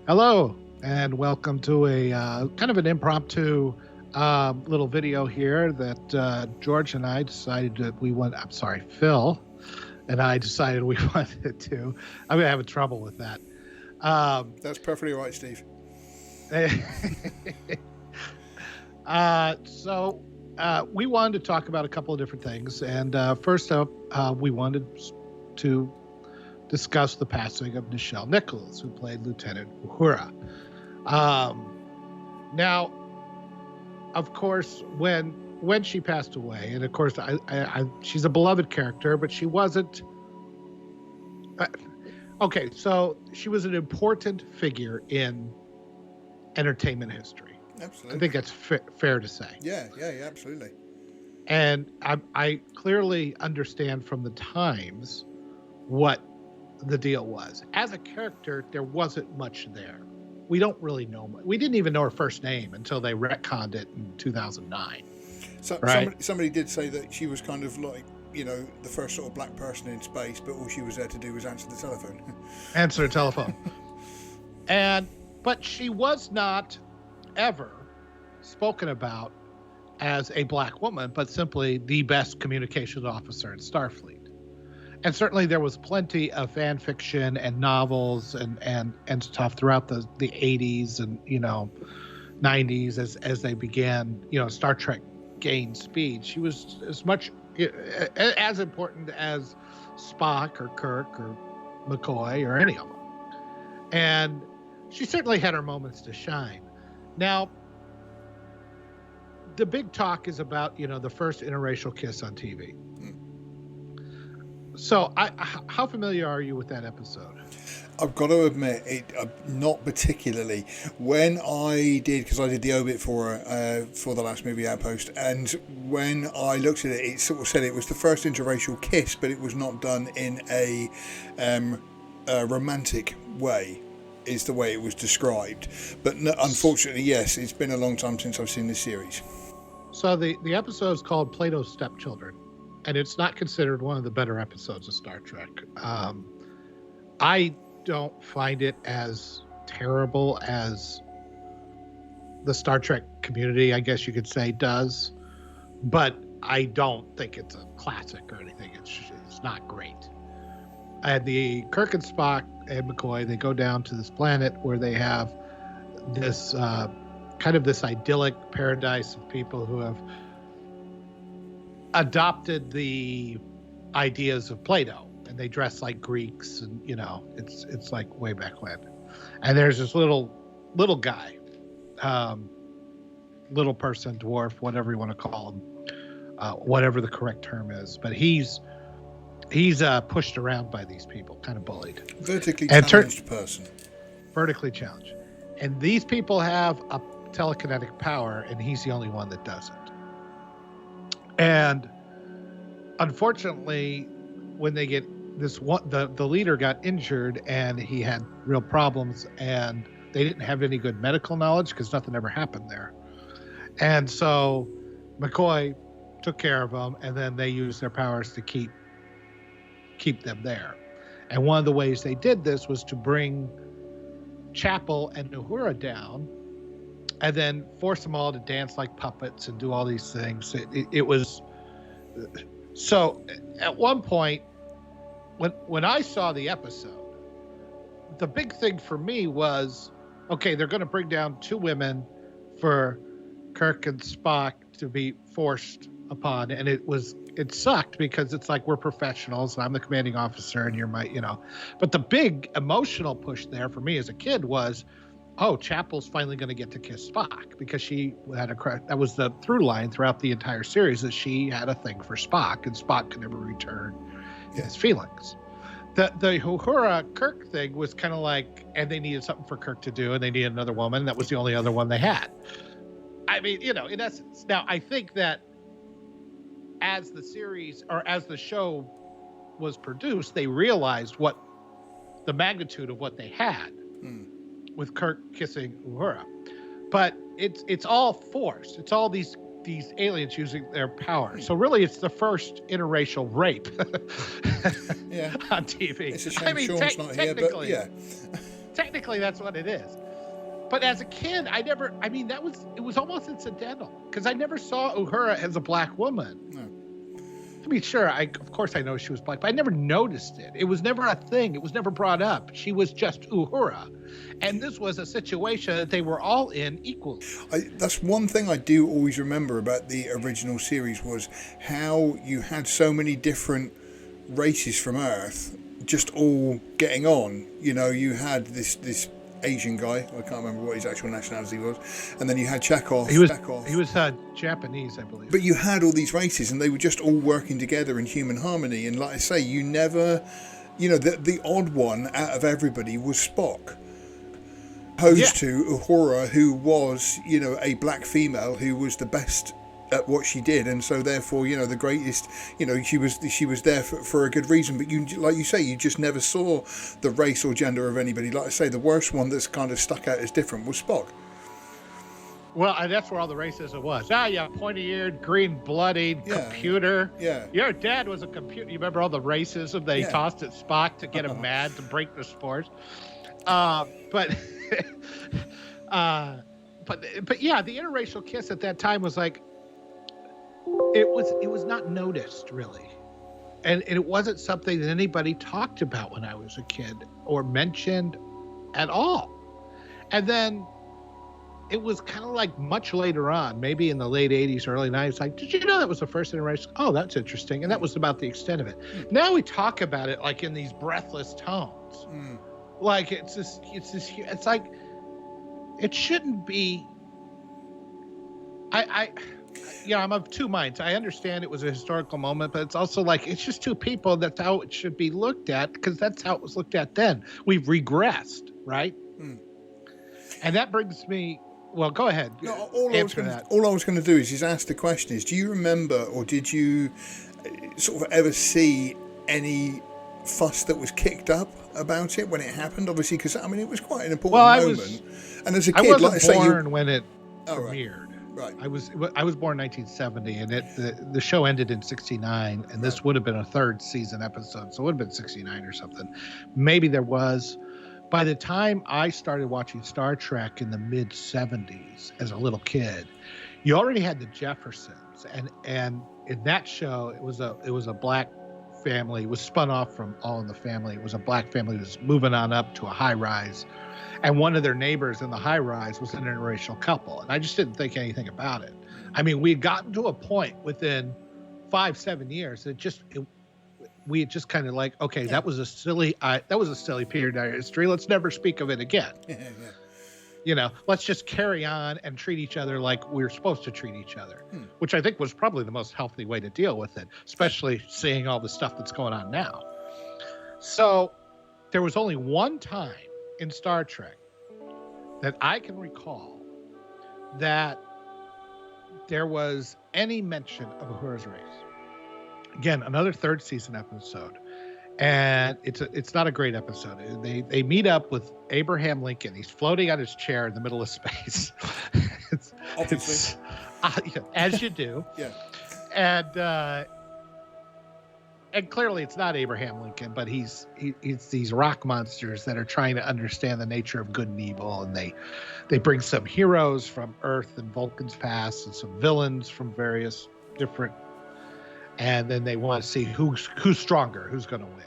Hello, and welcome to a kind of an impromptu little video here that George and I decided that we want. I'm sorry, Phil and I decided we wanted to. I'm having trouble with that. Um, That's perfectly right, Steve. so we wanted to talk about a couple of different things, and first up, we wanted to discuss the passing of Nichelle Nichols, who played Lieutenant Uhura. Um, Now, of course, when she passed away, and of course, she's a beloved character, but she wasn't. Uh, okay, so she was an important figure in entertainment history. I think Absolutely. that's fair to say. Yeah, absolutely. And I clearly understand from the Times what the deal was. As a character, there wasn't much there. We don't really know much. We didn't even know her first name until they retconned it in 2009, So right? somebody did say that she was kind of like, the first sort of black person in space, but all she was there to do was answer the telephone. Answer the telephone. And but she was not ever spoken about as a black woman, but simply the best communications officer in Starfleet. And certainly there was plenty of fan fiction and novels and stuff throughout the 80s and 90s as they began, Star Trek gained speed. She was as important as Spock or Kirk or McCoy or any of them. And she certainly had her moments to shine. Now, the big talk is about, the first interracial kiss on TV. So, how familiar are you with that episode? I've got to admit, not particularly. When I did, because I did the obit for the Last Movie Outpost, and when I looked at it, it sort of said it was the first interracial kiss, but it was not done in a romantic way, is the way it was described. But no, unfortunately, yes, it's been a long time since I've seen this series. So the episode is called Plato's Stepchildren, and it's not considered one of the better episodes of Star Trek. I don't find it as terrible as the Star Trek community, I guess you could say, does, but I don't think it's a classic or anything. It's not great. And the Kirk and Spock and McCoy, they go down to this planet where they have this kind of this idyllic paradise of people who have adopted the ideas of Plato, and they dress like Greeks, and it's like way back when. And there's this little guy, little person, dwarf, whatever you want to call him, whatever the correct term is, but he's pushed around by these people, kind of bullied, Vertically and challenged person. vertically challenged. And these people have a telekinetic power, and he's the only one that doesn't. And unfortunately, when they get this one, the leader got injured, and he had real problems, and they didn't have any good medical knowledge because nothing ever happened there. And so McCoy took care of them, and then they used their powers to keep them there. And one of the ways they did this was to bring Chapel and Uhura down, and then force them all to dance like puppets and do all these things. It was so. At one point, when I saw the episode, the big thing for me was, okay, they're going to bring down two women for Kirk and Spock to be forced upon, and it sucked because it's like, we're professionals and I'm the commanding officer and you're my, but the big emotional push there for me as a kid was, oh, Chapel's finally going to get to kiss Spock, because she had a crush. That was the through line throughout the entire series, that she had a thing for Spock, and Spock could never return his feelings. The Uhura Kirk thing was kind of like, and they needed something for Kirk to do, and they needed another woman. And that was the only other one they had. I mean, in essence. Now, I think that as the series, or as the show was produced, they realized what the magnitude of what they had with Kirk kissing Uhura. But it's all forced. It's all these aliens using their power. So really, it's the first interracial rape Yeah. on TV. It's a shame Sean's not here, but yeah. technically that's what it is. But as a kid, it was almost incidental because I never saw Uhura as a black woman. No. I mean, sure, of course I know she was black, but I never noticed it. It was never a thing. It was never brought up. She was just Uhura. And this was a situation that they were all in equally. That's one thing I do always remember about the original series was how you had so many different races from Earth just all getting on. You know, you had this Asian guy. I can't remember what his actual nationality was, and then you had Chekhov. He was Japanese, I believe. But you had all these races, and they were just all working together in human harmony. And like I say, you never, the odd one out of everybody was Spock. Opposed to Uhura, who was, a black female who was the best at what she did, and so therefore, the greatest. She was there for a good reason. But you, like you say, you just never saw the race or gender of anybody. Like I say, the worst one that's kind of stuck out as different was Spock. Well, that's where all the racism was. Yeah, pointy-eared, green-blooded, computer. Yeah. Your dad was a computer. You remember all the racism they tossed at Spock to get him mad to break the spores? But yeah, the interracial kiss at that time was like, it was not noticed really. And it wasn't something that anybody talked about when I was a kid or mentioned at all. And then it was kind of like much later on, maybe in the late 80s, early 90s, like, did you know that was the first interracial? Oh, that's interesting. And that was about the extent of it. Now we talk about it like in these breathless tones. Like it's like, it shouldn't be. I'm of two minds. I understand it was a historical moment, but it's also like, it's just two people. That's how it should be looked at, because that's how it was looked at then. We've regressed, right? And that brings me. Well, go ahead. No, all I was going to do is ask the question: do you remember, or did you sort of ever see any fuss that was kicked up about it when it happened? Obviously, because it was quite an important moment. And as a kid, I wasn't born when it premiered. Right. I was born in 1970, and the show ended in 69, and this would have been a third season episode, so it would have been 69 or something. Maybe there was. By the time I started watching Star Trek in the mid 70s as a little kid, you already had the Jeffersons, and in that show it was a black family. It was spun off from All in the Family. It was a black family who was moving on up to a high rise, and one of their neighbors in the high rise was an interracial couple, and I just didn't think anything about it. We had gotten to a point within 5-7 years that we had just kind of like, okay, that was a silly period in our history. Let's never speak of it again. Let's just carry on and treat each other like we're supposed to treat each other, which I think was probably the most healthy way to deal with it, especially seeing all the stuff that's going on now. So there was only one time in Star Trek that I can recall that there was any mention of Uhura's race. Again, another third season episode, and it's not a great episode. They meet up with Abraham Lincoln. He's floating on his chair in the middle of space. It's as you do. And clearly it's not Abraham Lincoln, but it's these rock monsters that are trying to understand the nature of good and evil, and they bring some heroes from Earth and Vulcan's past, and some villains from various different. And then they want to see who's stronger, who's going to win.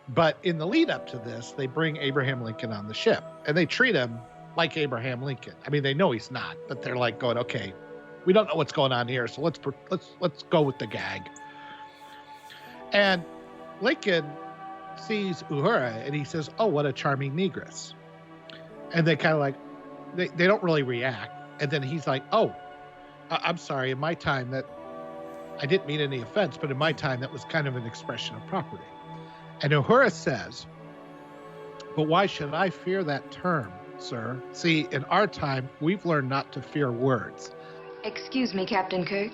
But in the lead up to this, they bring Abraham Lincoln on the ship, and they treat him like Abraham Lincoln. They know he's not, but they're like going, okay, we don't know what's going on here, so let's go with the gag. And Lincoln sees Uhura, and he says, "Oh, what a charming negress." And they kind of like, they don't really react. And then he's like, "Oh, I'm sorry. In my time, that I didn't mean any offense, but in my time, that was kind of an expression of property." And Uhura says, "But why should I fear that term, sir? See, in our time, we've learned not to fear words." Excuse me, Captain Kirk.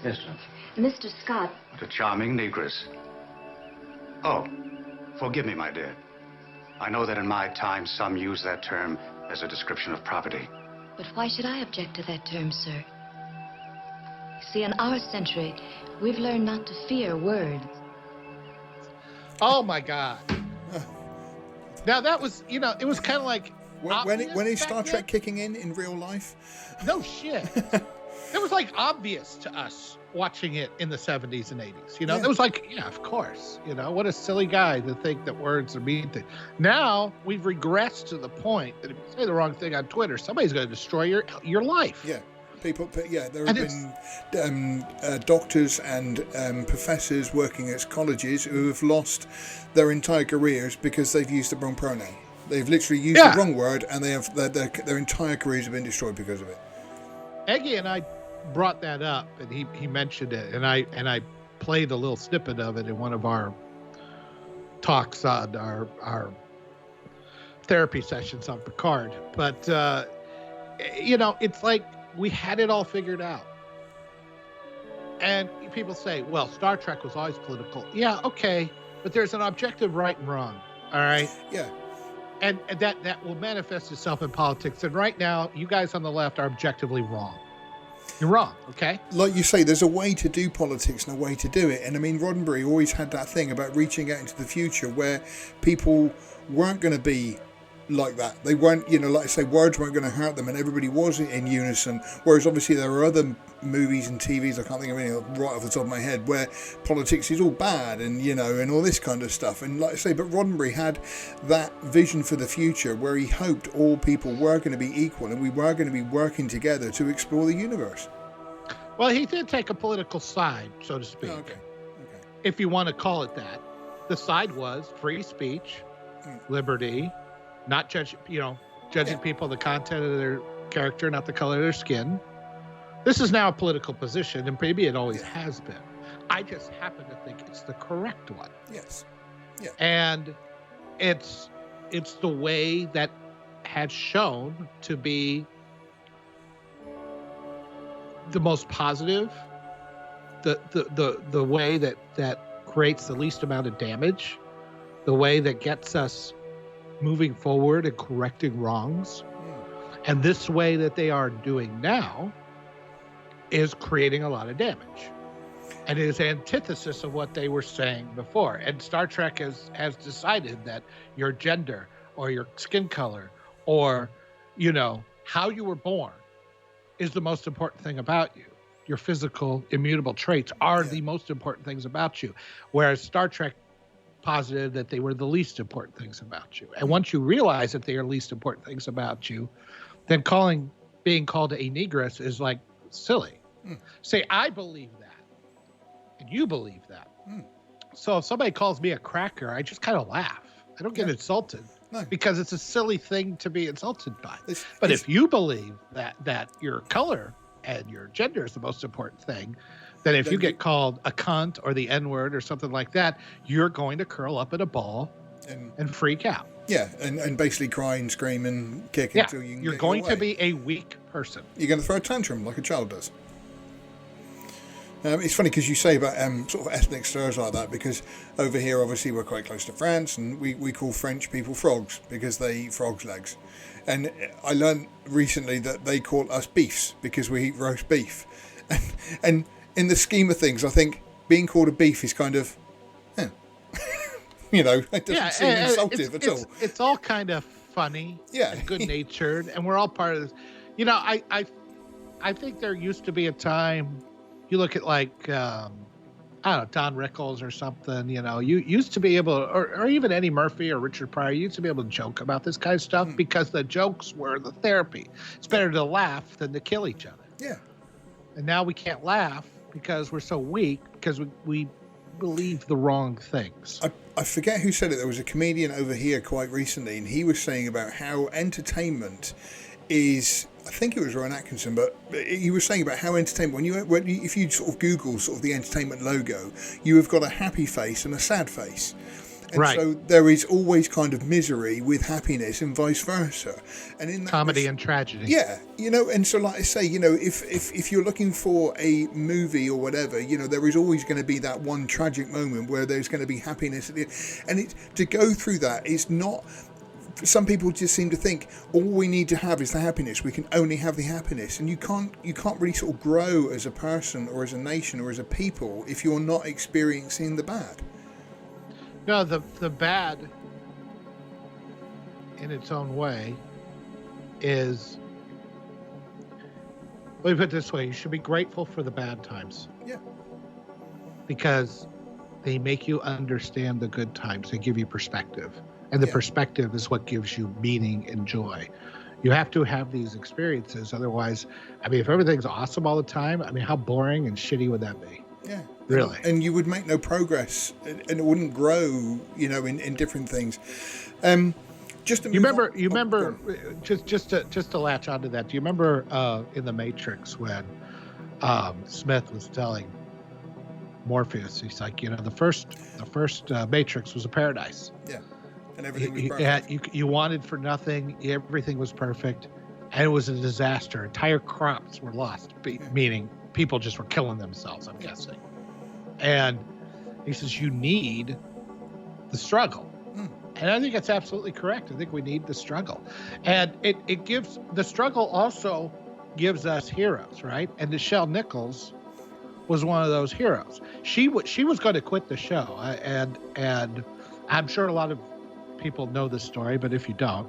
Yes, sir. Mr. Scott. What a charming negress. Oh, forgive me, my dear. I know that in my time, some use that term as a description of property. But why should I object to that term, sir? See, in our century, we've learned not to fear words. Oh, my God. Now that was, it was kind of like When is back Star then. Trek kicking in real life? No shit. It was like obvious to us watching it in the 70s and 80s. Yeah. It was like, yeah, of course. What a silly guy to think that words are mean things. Now we've regressed to the point that if you say the wrong thing on Twitter, somebody's going to destroy your life. Yeah. There have been doctors and professors working at colleges who have lost their entire careers because they've used the wrong pronoun. They've literally used the wrong word, and they have their entire careers have been destroyed because of it. Eggy and I brought that up, and he mentioned it, and I played a little snippet of it in one of our talks on our therapy sessions on Picard. But it's like we had it all figured out. And people say, well, Star Trek was always political. Yeah, okay, but there's an objective right and wrong. All right. Yeah. And that will manifest itself in politics. And right now, you guys on the left are objectively wrong. You're wrong, okay? Like you say, there's a way to do politics and a way to do it. And I mean, Roddenberry always had that thing about reaching out into the future where people weren't going to be like that. They weren't, like I say, words weren't going to hurt them, and everybody was in unison. Whereas obviously there are other movies and TVs, I can't think of any right off the top of my head, where politics is all bad and and all this kind of stuff. And like I say, but Roddenberry had that vision for the future where he hoped all people were going to be equal and we were going to be working together to explore the universe. Well, he did take a political side, so to speak. Okay. If you want to call it that. The side was free speech, liberty, not judging people the content of their character, not the color of their skin. This is now a political position, and maybe it always has been. I just happen to think it's the correct one. Yes. Yeah. And it's the way that has shown to be the most positive, the way that creates the least amount of damage, the way that gets us moving forward and correcting wrongs. And this way that they are doing now is creating a lot of damage. And it is antithesis of what they were saying before. And Star Trek has decided that your gender or your skin color or, how you were born is the most important thing about you. Your physical immutable traits are the most important things about you. Whereas Star Trek posited that they were the least important things about you. And once you realize that they are least important things about you, then being called a negress is like silly. Say, I believe that. And you believe that. So if somebody calls me a cracker, I just kind of laugh. I don't get insulted. No. Because it's a silly thing to be insulted by. But if you believe that your color and your gender is the most important thing, then if you get called a cunt or the N-word or something like that, you're going to curl up in a ball and freak out. Yeah, and basically cry and scream and kick until you can you're get going your way. to be a weak person. You're going to throw a tantrum like a child does. It's funny because you say about sort of ethnic slurs like that, because over here obviously we're quite close to France and we call French people frogs because they eat frogs' legs. And I learned recently that they call us beefs because we eat roast beef. And in the scheme of things, I think being called a beef is kind of, it doesn't seem insultive at all. It's all kind of funny and good-natured, and we're all part of this. I think there used to be a time, you look at like, I don't know, Don Rickles or something, you used to be able, or even Eddie Murphy or Richard Pryor, you used to be able to joke about this kind of stuff because the jokes were the therapy. It's better to laugh than to kill each other. Yeah. And now we can't laugh because we're so weak because we believe the wrong things. I forget who said it. There was a comedian over here quite recently, and he was saying about how entertainment is, I think it was Rowan Atkinson, but he was saying about how entertainment, if you sort of Google sort of the entertainment logo, you have got a happy face and a sad face. And so there is always kind of misery with happiness and vice versa. And in that comedy and tragedy. Yeah. And so like I say, if you're looking for a movie or whatever, there is always going to be that one tragic moment where there's going to be happiness. And to go through that is not, some people just seem to think all we need to have is the happiness. We can only have the happiness. And you can't really sort of grow as a person or as a nation or as a people if you're not experiencing the bad. No, the bad in its own way is, let me put it this way, you should be grateful for the bad times. Yeah. Because they make you understand the good times. They give you perspective. And the perspective is what gives you meaning and joy. You have to have these experiences. Otherwise, I mean, if everything's awesome all the time, I mean, how boring and shitty would that be? Yeah. Really. And you would make no progress, and it wouldn't grow, in different things. Just to you remember, just to latch onto that, do you remember in The Matrix when Smith was telling Morpheus, he's like, the first Matrix was a paradise. Yeah. And everything was perfect. You wanted for nothing. Everything was perfect. And it was a disaster. Entire crops were lost, meaning people just were killing themselves, I'm guessing. And he says, you need the struggle. And I think that's absolutely correct. I think we need the struggle. And it gives, the struggle also gives us heroes, right? And Nichelle Nichols was one of those heroes. She was going to quit the show. And I'm sure a lot of people know this story, but if you don't,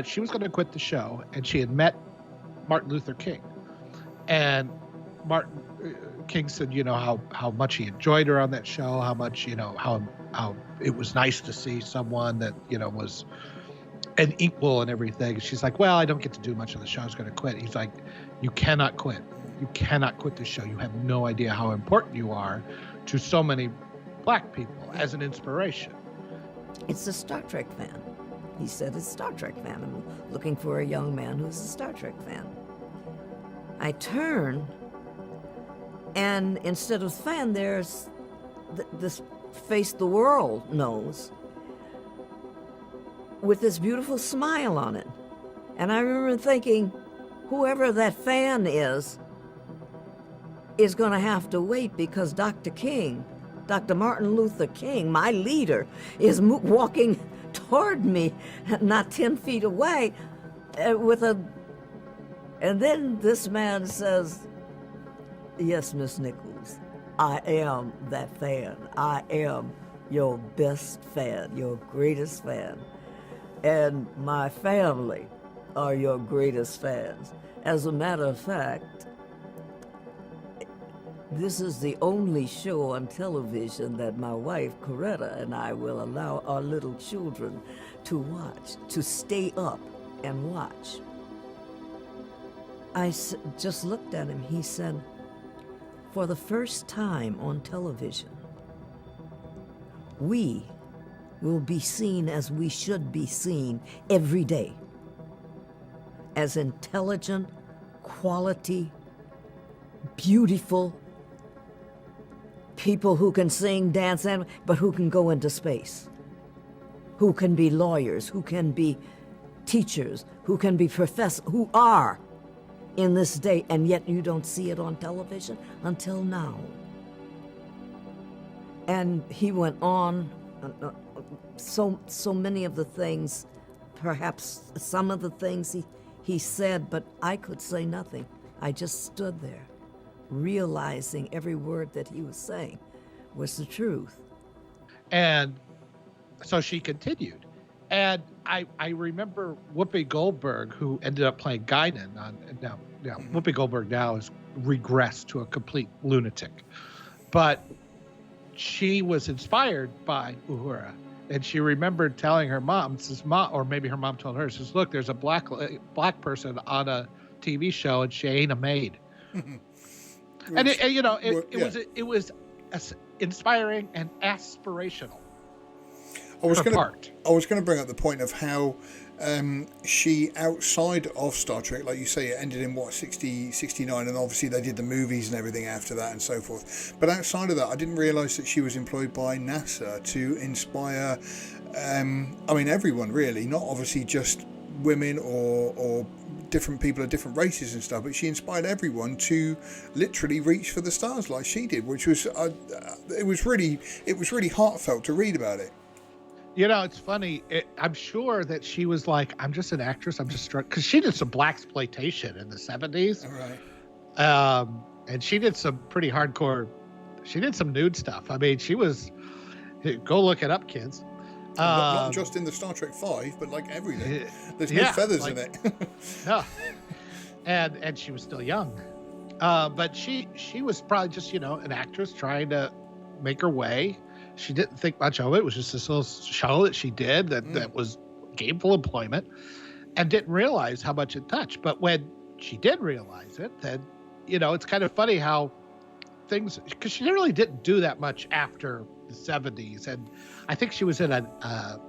she was going to quit the show, and she had met Martin Luther King, and Martin King said, how much he enjoyed her on that show, how much, how it was nice to see someone that, was an equal and everything. And she's like, well, I don't get to do much of the show. I was going to quit. He's like, you cannot quit. You cannot quit the show. You have no idea how important you are to so many Black people as an inspiration. It's a Star Trek fan. He said it's a Star Trek fan. I'm looking for a young man who's a Star Trek fan. I turn, and instead of fan, there's this face the world knows with this beautiful smile on it. And I remember thinking, whoever that fan is going to have to wait, because Dr. Martin Luther King, my leader, is walking toward me, not 10 feet away, and then this man says, yes, Miss Nichols, I am that fan. I am your best fan, your greatest fan. And my family are your greatest fans. As a matter of fact, this is the only show on television that my wife, Coretta, and I will allow our little children to watch, to stay up and watch. I just looked at him. He said, for the first time on television, we will be seen as we should be seen every day, as intelligent, quality, beautiful people who can sing, dance, but who can go into space, who can be lawyers, who can be teachers, who can be professors, who are in this day, and yet you don't see it on television until now. And he went on, so many of the things, perhaps some of the things he said, but I could say nothing. I just stood there, realizing every word that he was saying was the truth. And so she continued. And I remember Whoopi Goldberg, who ended up playing Guinan on now Whoopi Goldberg now has regressed to a complete lunatic. But she was inspired by Uhura. And she remembered telling her mom, says, "Mom," or maybe her mom told her, says, "Look, there's a black person on a TV show, and she ain't a maid." And it was inspiring and aspirational. I was going to bring up the point of how she, outside of Star Trek, like you say, it ended in 69, and obviously they did the movies and everything after that and so forth. But outside of that, I didn't realise that she was employed by NASA to inspire, everyone really, not obviously just women or different people of different races and stuff, but she inspired everyone to literally reach for the stars like she did, which was it was really heartfelt to read about it. It's funny. I'm sure that she was like, I'm just an actress. I'm just struck, because she did some blaxploitation in the 70s. All right. And she did some pretty hardcore. She did some nude stuff. I mean, she was. Go look it up, kids. Not Um, just in the Star Trek 5, but like everything. eh, There's no yeah, feathers like, in it. no. And she was still young. But she was probably just, an actress trying to make her way. She didn't think much of it. It was just this little show that she did that was gainful employment, and didn't realize how much it touched. But when she did realize it, then, it's kind of funny how things, because she really didn't do that much after the 70s. And I think she was in a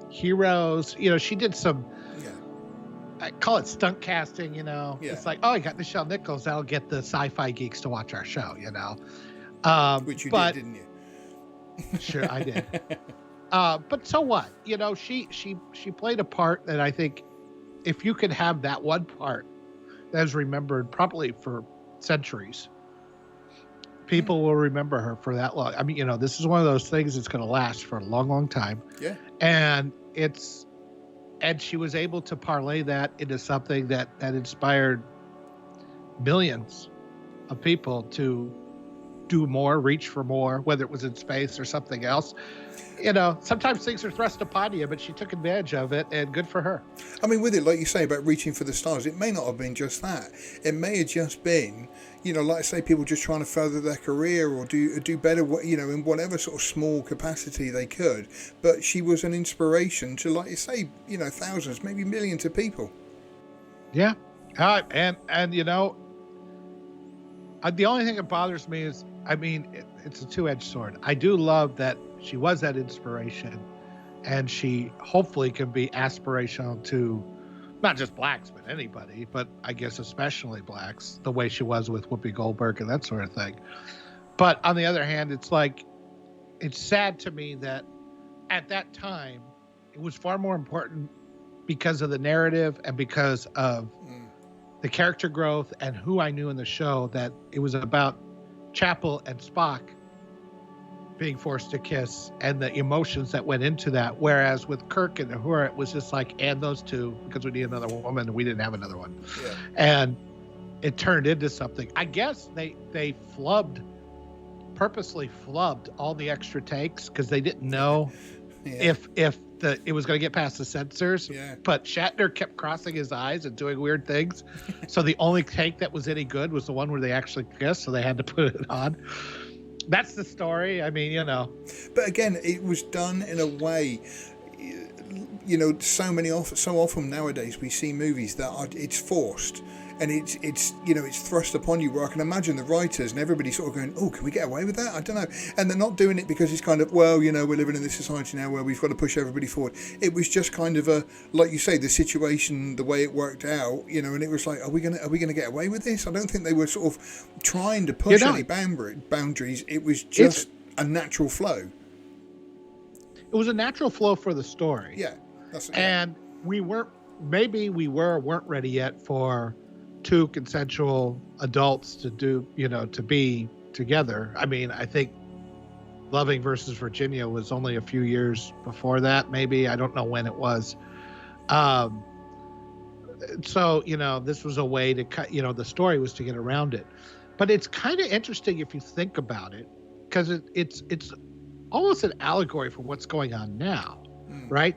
Heroes. She did some, Yeah. I call it stunt casting, Yeah. It's like, oh, I got Nichelle Nichols. That'll get the sci-fi geeks to watch our show, Which you but did, didn't you? sure I did. But so what? She played a part that I think, if you could have that one part that is remembered probably for centuries, people will remember her for that long. I mean, this is one of those things that's going to last for a long, long time. Yeah. And she was able to parlay that into something that inspired millions of people to do more, reach for more, whether it was in space or something else. Sometimes things are thrust upon you, but she took advantage of it, and good for her. I mean, with it, like you say about reaching for the stars, it may not have been just that. It may have just been, like I say, people just trying to further their career or do better, in whatever sort of small capacity they could. But she was an inspiration to, like you say, thousands, maybe millions of people. Yeah. And the only thing that bothers me is, it's a two-edged sword. I do love that she was that inspiration, and she hopefully can be aspirational to not just blacks, but anybody, but I guess especially blacks, the way she was with Whoopi Goldberg and that sort of thing. But on the other hand, it's sad to me that at that time, it was far more important because of the narrative and because of the character growth and who I knew in the show, that it was about Chapel and Spock being forced to kiss and the emotions that went into that. Whereas with Kirk and Uhura, it was just like, and those two, because we need another woman and we didn't have another one. Yeah. And it turned into something. I guess they purposely flubbed all the extra takes because they didn't know if it was going to get past the censors. Yeah. But Shatner kept crossing his eyes and doing weird things. So the only take that was any good was the one where they actually kissed, so they had to put it on. That's the story. But again, it was done in a way, so often nowadays we see movies that it's forced. And it's thrust upon you, where I can imagine the writers and everybody sort of going, oh, can we get away with that? I don't know. And they're not doing it because it's kind of, well, we're living in this society now where we've got to push everybody forward. It was just kind of like you say, the situation, the way it worked out, and it was like, are we gonna get away with this? I don't think they were sort of trying to push any boundaries. It was just a natural flow. It was a natural flow for the story. Yeah. That's it. And we weren't ready yet for two consensual adults to do, to be together. I think Loving versus Virginia was only a few years before that, maybe. I don't know when it was. So, this was a way to cut, the story was to get around it. But it's kind of interesting if you think about it, because it's almost an allegory for what's going on now, right?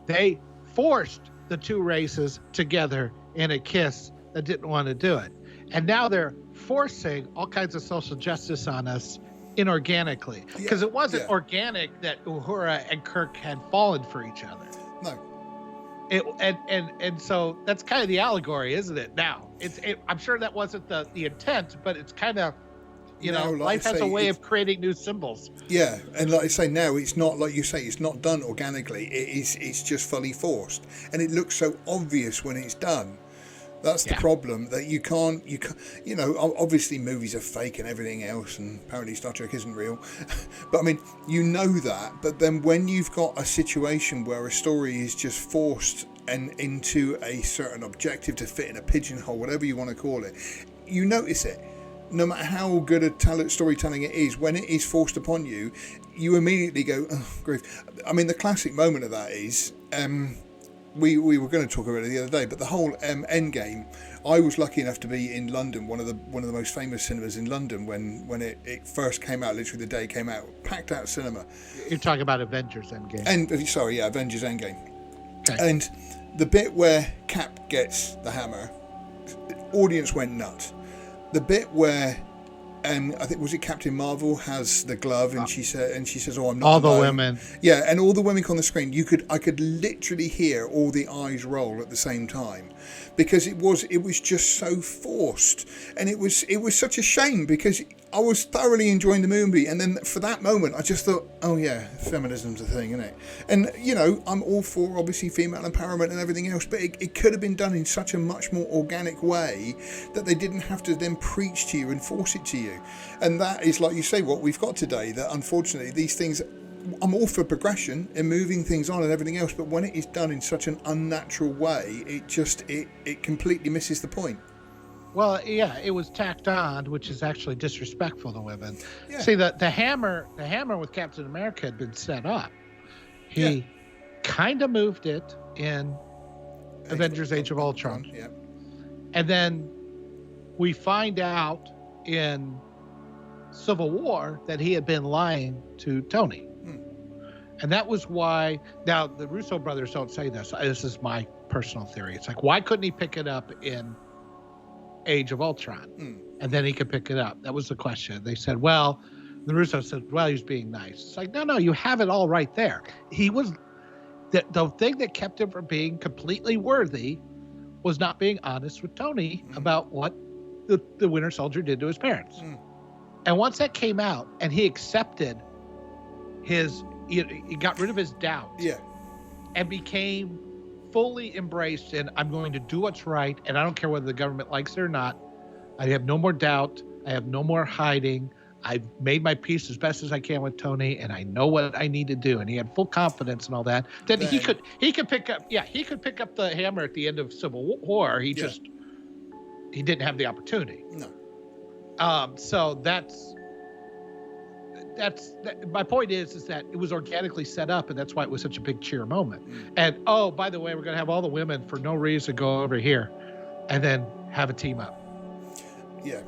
They forced the two races together in a kiss that didn't want to do it. And now they're forcing all kinds of social justice on us inorganically. Because it wasn't organic that Uhura and Kirk had fallen for each other. No. And so that's kind of the allegory, isn't it? Now, I'm sure that wasn't the intent, but it's kind of, life has a way of creating new symbols. Yeah, and like I say, now it's not, like you say, it's not done organically. It's just fully forced, and it looks so obvious when it's done. That's the problem, that you can't, obviously movies are fake and everything else, and apparently Star Trek isn't real. But that, but then when you've got a situation where a story is just forced and into a certain objective to fit in a pigeonhole, whatever you want to call it, you notice it. No matter how good a storytelling it is, when it is forced upon you, you immediately go, oh, grief. The classic moment of that is, we were going to talk about it the other day, but the whole Endgame, I was lucky enough to be in London, one of the most famous cinemas in London when it first came out, literally the day it came out, packed out cinema. You're talking about Avengers Endgame. Avengers Endgame. Okay. And the bit where Cap gets the hammer, the audience went nuts. The bit where I think was it Captain Marvel has the glove and she says, "Oh, I'm not all alone." the women. Yeah, and all the women on the screen, I could literally hear all the eyes roll at the same time, because it was just so forced, and it was such a shame, because I was thoroughly enjoying the movie, and then for that moment I just thought, oh yeah, feminism's a thing, isn't it? And I'm all for obviously female empowerment and everything else, but it could have been done in such a much more organic way that they didn't have to then preach to you and force it to you. And that is, like you say, what we've got today, that unfortunately these things, I'm all for progression and moving things on and everything else, but when it is done in such an unnatural way, it completely misses the point. Well, yeah, it was tacked on, which is actually disrespectful to women. Yeah. See, the hammer with Captain America had been set up. He kind of moved it in Avengers Age of Ultron. Yeah. And then we find out in Civil War that he had been lying to Tony. And that was why, now the Russo brothers don't say this. This is my personal theory. It's like, why couldn't he pick it up in Age of Ultron? And then he could pick it up. That was the question. They said, well, the Russo said, well, he was being nice. It's like, no, you have it all right there. He was, the thing that kept him from being completely worthy was not being honest with Tony about what the Winter Soldier did to his parents. And once that came out and he accepted he got rid of his doubt. Yeah. And became fully embraced in, I'm going to do what's right, and I don't care whether the government likes it or not. I have no more doubt. I have no more hiding. I've made my peace as best as I can with Tony, and I know what I need to do. And he had full confidence and all that. Then he could pick up the hammer at the end of Civil War. He didn't have the opportunity. No. So that's my point is that it was organically set up, and that's why it was such a big cheer moment. And oh, by the way, we're going to have all the women for no reason go over here and then have a team up. Yeah.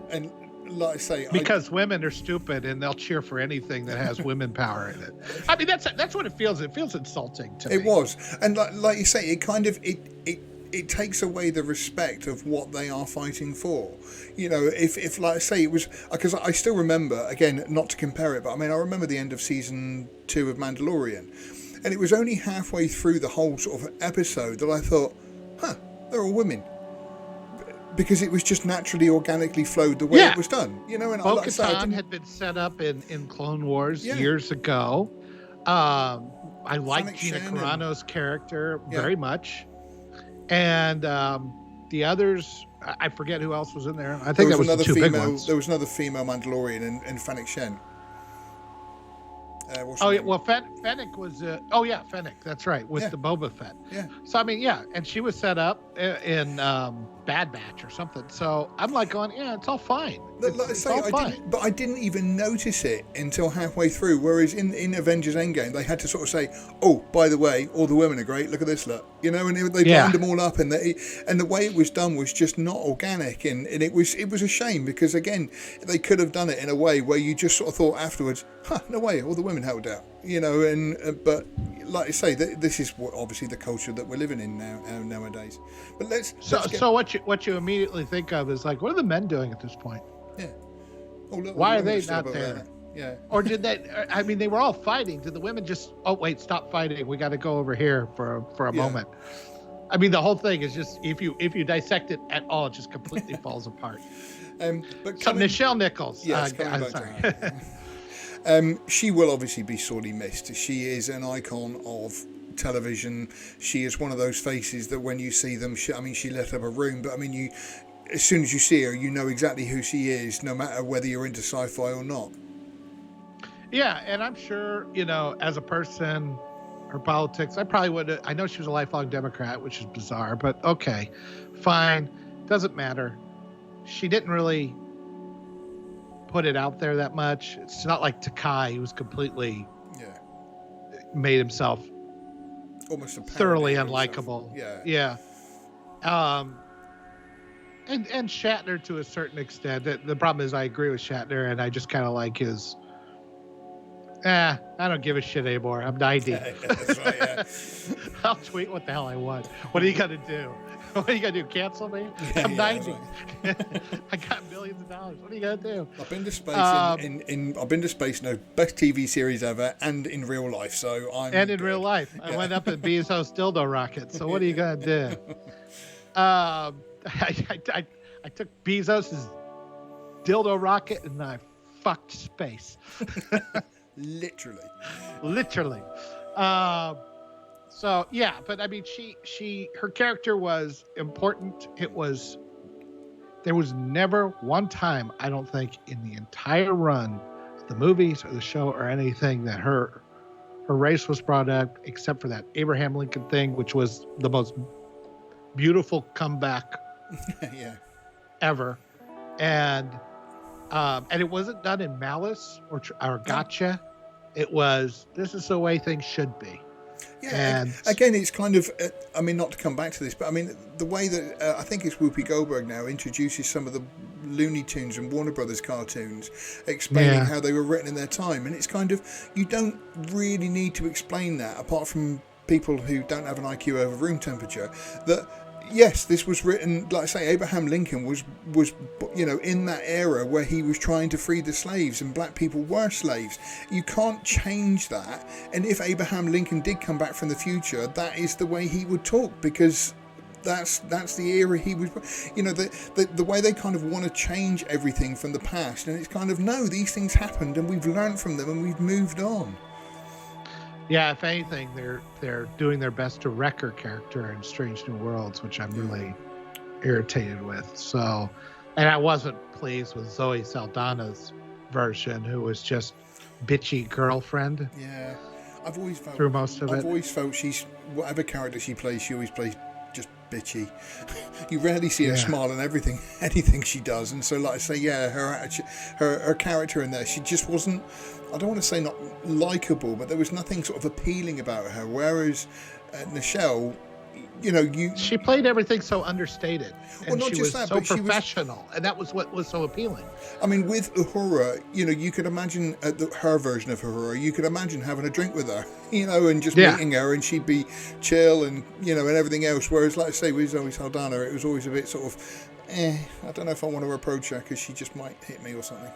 And like I say, because women are stupid and they'll cheer for anything that has women power in it. I mean, that's what it feels. It feels insulting to me. It was. And like you say, it kind of it takes away the respect of what they are fighting for. If like I say, it was, because I still remember, again, not to compare it, but I mean, I remember the end of season 2 of Mandalorian, and it was only halfway through the whole sort of episode that I thought, they're all women. Because it was just naturally, organically flowed the way it was done. And Bo-Katan had been set up in Clone Wars years ago. I like Gina Carano's character very much. And the others, I forget who else was in there. I think that was the two big ones. There was another female Mandalorian in Fennec Shen. Fennec was. Fennec. That's right, with the Boba Fett. Yeah. So I mean, and she was set up in Bad Batch or something. So I'm like going, it's all fine. It's all fine. I didn't even notice it until halfway through. Whereas in Avengers Endgame, they had to sort of say, "Oh, by the way, all the women are great. Look at this, look." And they lined them all up, and the way it was done was just not organic, and it was a shame, because again, they could have done it in a way where you just sort of thought afterwards, no way, all the women held out, but like I say, this is obviously the culture that we're living in nowadays. But So what you immediately think of is like, what are the men doing at this point? Yeah. Oh, look, why are they not there? Yeah. Or did they? I mean, they were all fighting. Did the women just? Oh wait, stop fighting. We got to go over here for a moment. I mean, the whole thing is just, if you dissect it at all, it just completely falls apart. Nichelle Nichols. Yes, sorry. She will obviously be sorely missed. She is an icon of television. She is one of those faces that when you see them, she lit up a room. But I mean, as soon as you see her, you know exactly who she is, no matter whether you're into sci-fi or not. Yeah, and I'm sure, as a person, her politics, I probably would. I know she was a lifelong Democrat, which is bizarre, but okay, fine, doesn't matter. She didn't really put it out there that much. It's not like Takai, who was completely made himself almost a parody thoroughly of himself. unlikable. Yeah. Yeah. And Shatner to a certain extent. The problem is I agree with Shatner, and I just kind of like his. I don't give a shit anymore. I'm 90. Yeah, that's right. Yeah. I'll tweet what the hell I want. What are you gonna do? What are you gonna do? Cancel me? Yeah, I'm yeah, 90. I got millions of dollars. What are you gonna do? I've been to space I've been to space. No, best TV series ever, and in real life. So I'm. And in good. real life, I Yeah. went up in Bezos dildo rocket. So what are you gonna do? I took Bezos's dildo rocket and I fucked space. Literally. So yeah, but I mean, her character was important. There was never one time, I don't think, in the entire run of the movies or the show or anything that her race was brought up, except for that Abraham Lincoln thing, which was the most beautiful comeback Yeah. ever. And it wasn't done in malice or gotcha. It was, this is the way things should be. Yeah, And again, it's kind of, I mean, not to come back to this, but I mean, the way that I think it's Whoopi Goldberg now introduces some of the Looney Tunes and Warner Brothers cartoons, explaining how they were written in their time. And it's kind of, you don't really need to explain that, apart from people who don't have an IQ over room temperature, that yes, this was written, like I say, Abraham Lincoln was in that era where he was trying to free the slaves and black people were slaves. You can't change that. And if Abraham Lincoln did come back from the future, that is the way he would talk, because that's the era he was, the way they kind of want to change everything from the past. And it's kind of, no, these things happened and we've learned from them and we've moved on. Yeah, if anything, they're doing their best to wreck her character in Strange New Worlds, which I'm really irritated with. So, and I wasn't pleased with Zoe Saldana's version, who was just bitchy girlfriend. Yeah, I've always felt through most of it. I've always felt she's, whatever character she plays, she always plays just bitchy. You rarely see her smile in anything she does. And so, like I say, yeah, her attitude, her character in there, she just wasn't, I don't want to say not likable, but there was nothing sort of appealing about her. Whereas Nichelle, she played everything so understated, and not she just was that, so but she professional, and that was what was so appealing. I mean, with Uhura, you could imagine her version of Uhura. You could imagine having a drink with her, and just meeting her, and she'd be chill and and everything else. Whereas, like I say, with Zoe Saldana, it was always a bit sort of, I don't know if I want to approach her because she just might hit me or something.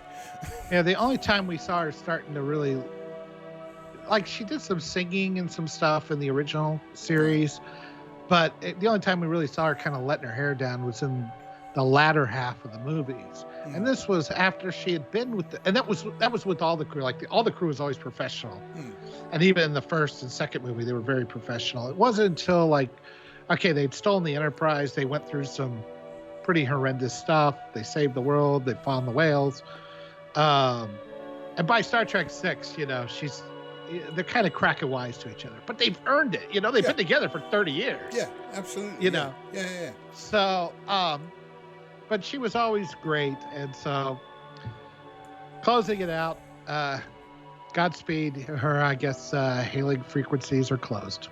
Yeah, the only time we saw her starting to really, like, she did some singing and some stuff in the original series, but the only time we really saw her kind of letting her hair down was in the latter half of the movies. And this was after she had been with and that was with all the crew. Like, all the crew was always professional. And even in the first and second movie, they were very professional. It wasn't until, like, okay, they'd stolen the Enterprise, they went through some pretty horrendous stuff, they saved the world, they found the whales. And by Star Trek 6, they're kind of cracking wise to each other, but they've earned it. They've been together for 30 years. Yeah, absolutely. Yeah. So, but she was always great. And so, closing it out, Godspeed her, I guess, hailing frequencies are closed.